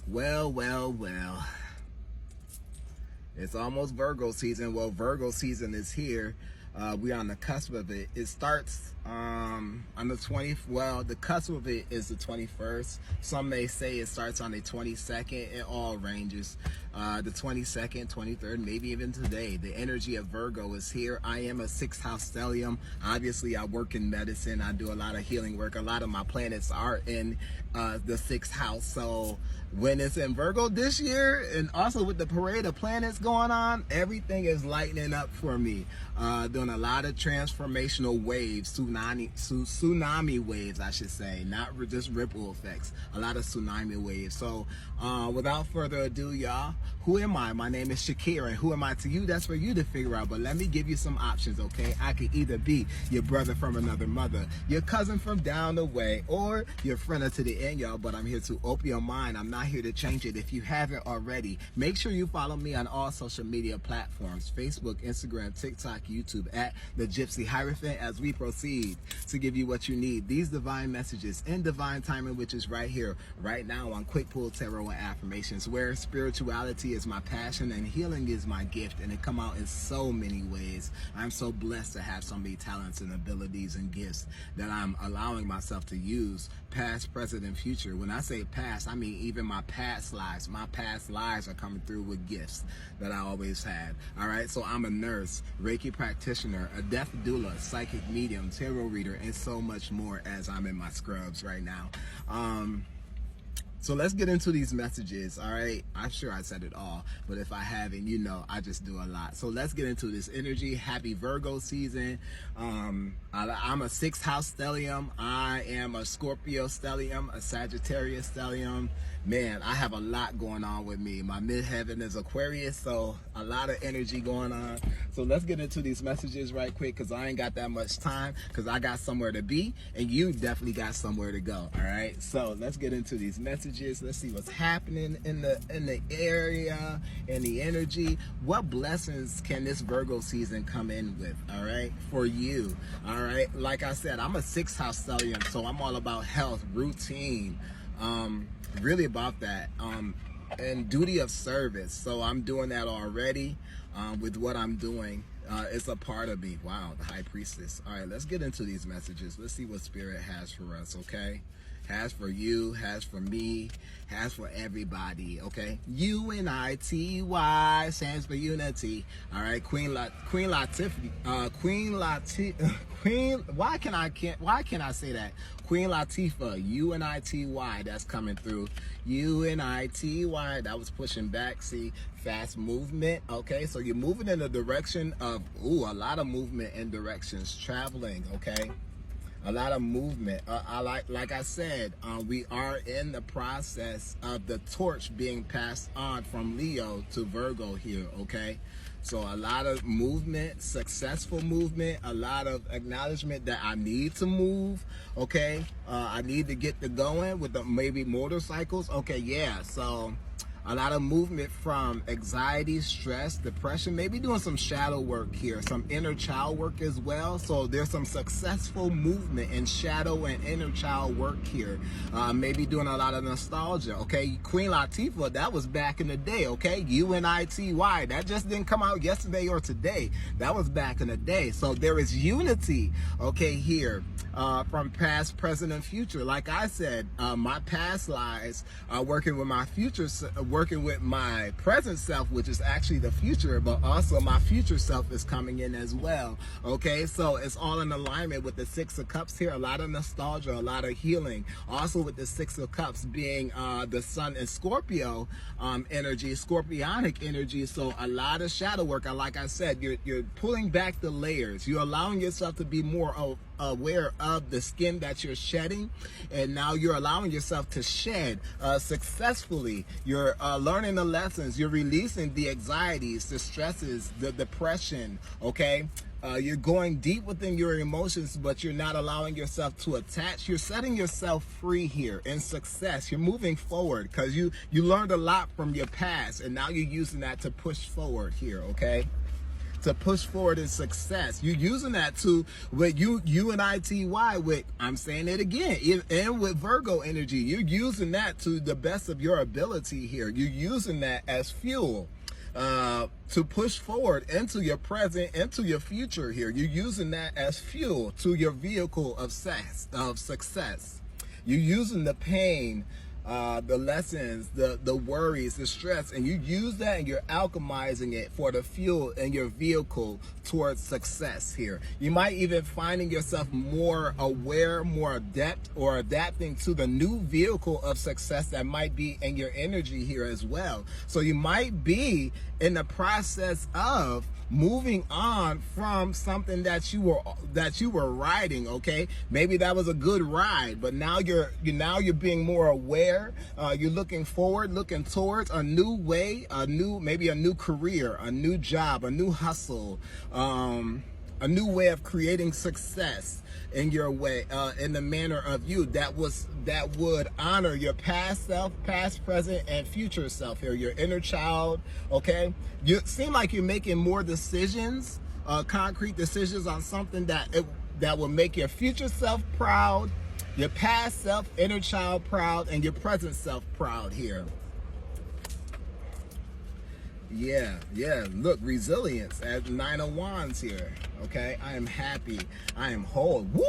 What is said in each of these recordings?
Well. It's almost Virgo season. Well, Virgo season is here. We're on the cusp of it. It starts on the 20th. Well, the cusp of it is the 21st. Some may say it starts on the 22nd. It all ranges. The 22nd, 23rd, maybe even today. The energy of Virgo is here. I am a 6th house stellium. Obviously, I work in medicine. I do a lot of healing work. A lot of my planets are in the 6th house. So when it's in Virgo this year, and also with the parade of planets going on, everything is lightening up for me. Doing a lot of transformational waves, tsunami waves, I should say, not just ripple effects, a lot of tsunami waves. So without further ado, y'all, who am I? My name is Shakira, and who am I to you? That's for you to figure out, but let me give you some options, okay? I could either be your brother from another mother, your cousin from down the way, or your friend to the end, y'all, but I'm here to open your mind. I'm not here to change it. If you haven't already, make sure you follow me on all social media platforms, Facebook, Instagram, TikTok, YouTube, at the Gypsy Hierophant, as we proceed to give you what you need. These divine messages in divine timing, which is right here, right now on Quick Pull Tarot and Affirmations, where spirituality is my passion and healing is my gift, and it come out in so many ways. I'm so blessed to have so many talents and abilities and gifts that I'm allowing myself to use, past, present, and future. When I say past, I mean even my past lives. My past lives are coming through with gifts that I always had. All right, so I'm a nurse, Reiki practitioner, a death doula, psychic medium, tarot reader, and so much more as I'm in my scrubs right now. So let's get into these messages, all right? I'm sure I said it all, but if I haven't, you know, I just do a lot. So let's get into this energy. Happy Virgo season. I'm a 6th house stellium. I am a Scorpio stellium, a Sagittarius stellium. Man, I have a lot going on with me. My midheaven is Aquarius, so a lot of energy going on. So let's get into these messages right quick, because I ain't got that much time, because I got somewhere to be, and you definitely got somewhere to go, all right? So let's get into these messages. Let's see what's happening in the area, in the energy. What blessings can this Virgo season come in with, all right, for you, all right? Like I said, I'm a 6th house stellium, so I'm all about health, routine, really about that, and duty of service. So I'm doing that already with what I'm doing. It's a part of me. Wow, the high priestess. All right, let's get into these messages. Let's see what spirit has for us, okay? Has for you, has for me, has for everybody, okay? UNITY stands for unity. All right, Queen Latifah, why can I say that? Queen Latifah, UNITY, that's coming through. UNITY, that was pushing back. See, fast movement, okay? So you're moving in the direction of, a lot of movement in directions, traveling, okay? A lot of movement. Like I said, we are in the process of the torch being passed on from Leo to Virgo here, okay? So a lot of movement, successful movement, a lot of acknowledgement that I need to move, okay? I need to get the going with the maybe motorcycles, okay, yeah. So a lot of movement from anxiety, stress, depression, maybe doing some shadow work here, some inner child work as well. So there's some successful movement in shadow and inner child work here. Maybe doing a lot of nostalgia, okay? Queen Latifah, that was back in the day, okay? UNITY, that just didn't come out yesterday or today. That was back in the day. So there is unity, okay, here from past, present, and future. Like I said, my past lives are working with my future, working with my present self, which is actually the future, but also my future self is coming in as well, okay? So it's all in alignment with the 6 of Cups here. A lot of nostalgia, a lot of healing. Also with the 6 of Cups being the Sun and Scorpio energy, Scorpionic energy. So a lot of shadow work. Like I said, you're pulling back the layers. You're allowing yourself to be more aware of the skin that you're shedding, and now you're allowing yourself to shed successfully. You're learning the lessons. You're releasing the anxieties, the stresses, the depression, okay? You're going deep within your emotions, but you're not allowing yourself to attach. You're setting yourself free here in success. You're moving forward because you learned a lot from your past, and now you're using that to push forward here, okay? to push forward in success. You're using that to, with you and ITY, with, I'm saying it again, and with Virgo energy, you're using that to the best of your ability here. You're using that as fuel to push forward into your present, into your future here. You're using that as fuel to your vehicle of success. You're using the pain, the lessons, the worries, the stress, and you use that and you're alchemizing it for the fuel in your vehicle towards success here. You might even finding yourself more aware, more adept, or adapting to the new vehicle of success that might be in your energy here as well. So you might be in the process of moving on from something that you were riding. Okay, maybe that was a good ride, but now you're being more aware. You're looking forward, looking towards a new way, maybe a new career, a new job, a new hustle, a new way of creating success in your way, in the manner of you that would honor your past self, past, present, and future self here, your inner child. Okay, you seem like you're making more decisions, concrete decisions on something that will make your future self proud, your past self, inner child proud, and your present self proud here. Yeah, look, resilience at 9 of Wands here. Okay, I am happy, I am whole. Woo,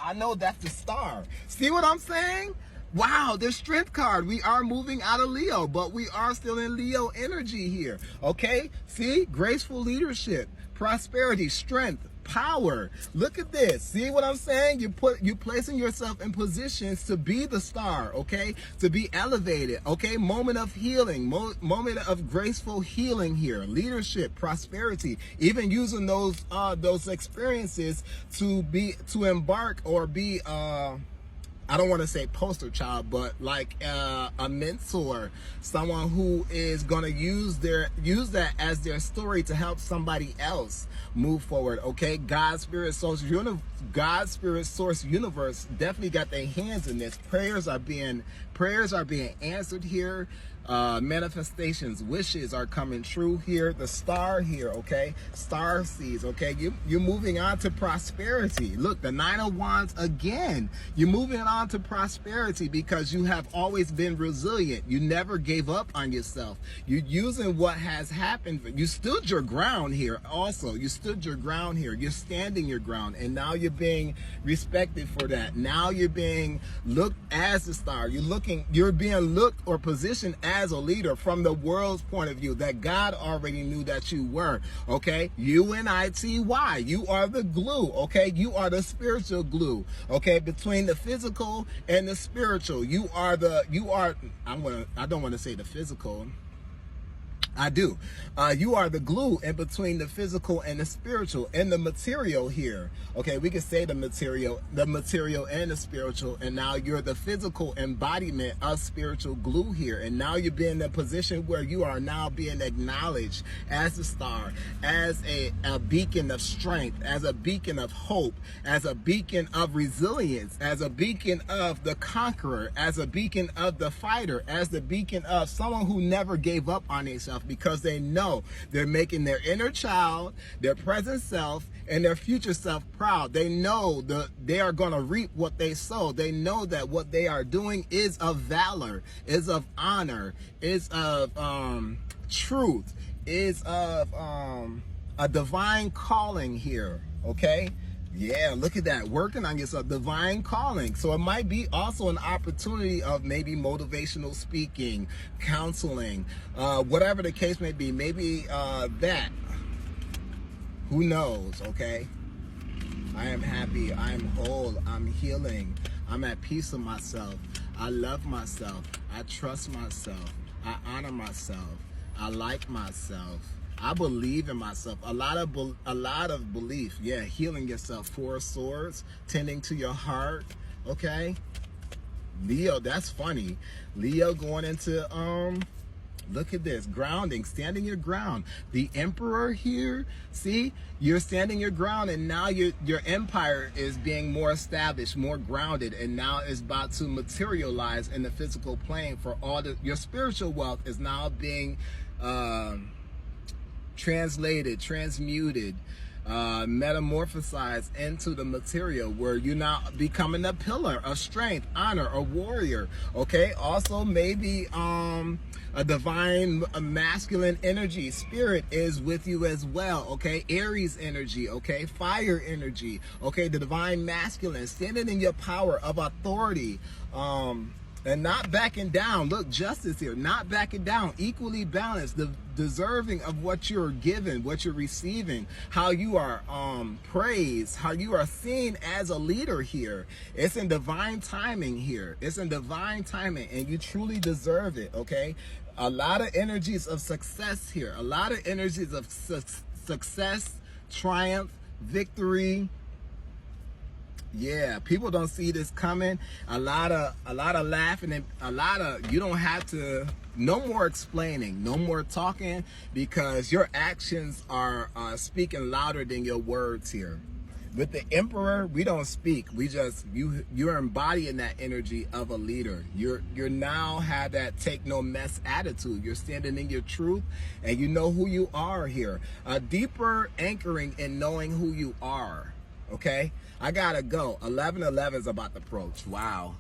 I know that's the star. See what I'm saying? Wow, the strength card. We are moving out of Leo, but we are still in Leo energy here. Okay, see, graceful leadership, prosperity, strength, power. Look at this. See what I'm saying? You placing yourself in positions to be the star, okay? To be elevated, okay? Moment of healing, moment of graceful healing here. Leadership, prosperity, even using those experiences to embark or be I don't want to say poster child, but like a mentor, someone who is going to use that as their story to help somebody else move forward. Okay, God, Spirit, Source, Universe definitely got their hands in this. Prayers are being answered here. Manifestations, wishes are coming true here. The star here, okay? Star seeds, okay? You're moving on to prosperity. Look, the 9 of Wands again. You're moving on to prosperity because you have always been resilient. You never gave up on yourself. You're using what has happened. You stood your ground here also. You stood your ground here. You're standing your ground, and now you're being respected for that. Now you're being looked as a star. You're being looked or positioned as a leader from the world's point of view that God already knew that you were. Okay, UNITY, you are the glue. Okay, you are the spiritual glue. Okay, between the physical and the spiritual, I don't want to say the physical. I do. You are the glue in between the physical and the spiritual and the material here. Okay, we can say the material and the spiritual, and now you're the physical embodiment of spiritual glue here. And now you're being in a position where you are now being acknowledged as a star, as a beacon of strength, as a beacon of hope, as a beacon of resilience, as a beacon of the conqueror, as a beacon of the fighter, as the beacon of someone who never gave up on themselves, because they know they're making their inner child, their present self, and their future self proud. They know they are going to reap what they sow. They know that what they are doing is of valor, is of honor, is of truth, is of a divine calling here. Okay, yeah, look at that, working on yourself, divine calling. So it might be also an opportunity of maybe motivational speaking, counseling, whatever the case may be. Maybe that, who knows? Okay, I am happy, I am whole, I'm healing, I'm at peace with myself, I love myself, I trust myself, I honor myself, I like myself, I believe in myself. A lot of belief. Yeah, healing yourself. 4 of Swords, tending to your heart. Okay, Leo, that's funny. Leo going into look at this, grounding, standing your ground. The Emperor here, see, you're standing your ground, and now your empire is being more established, more grounded, and now it's about to materialize in the physical plane. For all your spiritual wealth is now being translated, transmuted, metamorphosized into the material, where you're now becoming a pillar of strength, honor, a warrior. Okay, also maybe a divine masculine energy spirit is with you as well. Okay, Aries energy, okay, fire energy, okay, the divine masculine standing in your power of authority, and not backing down. Look, justice here, not backing down, equally balanced, deserving of what you're given, what you're receiving, how you are praised, how you are seen as a leader here. It's in divine timing here. It's in divine timing, and you truly deserve it. Okay, a lot of energies of success here, a lot of energies of success, triumph, victory. Yeah, people don't see this coming. A lot of laughing, and a lot of, you don't have to, no more explaining, no more talking, because your actions are speaking louder than your words here. With the Emperor, we don't speak. We just, you're embodying that energy of a leader. You're now have that take no mess attitude. You're standing in your truth, and you know who you are here. A deeper anchoring in knowing who you are. Okay, I gotta go. 11:11 is about to approach. Wow.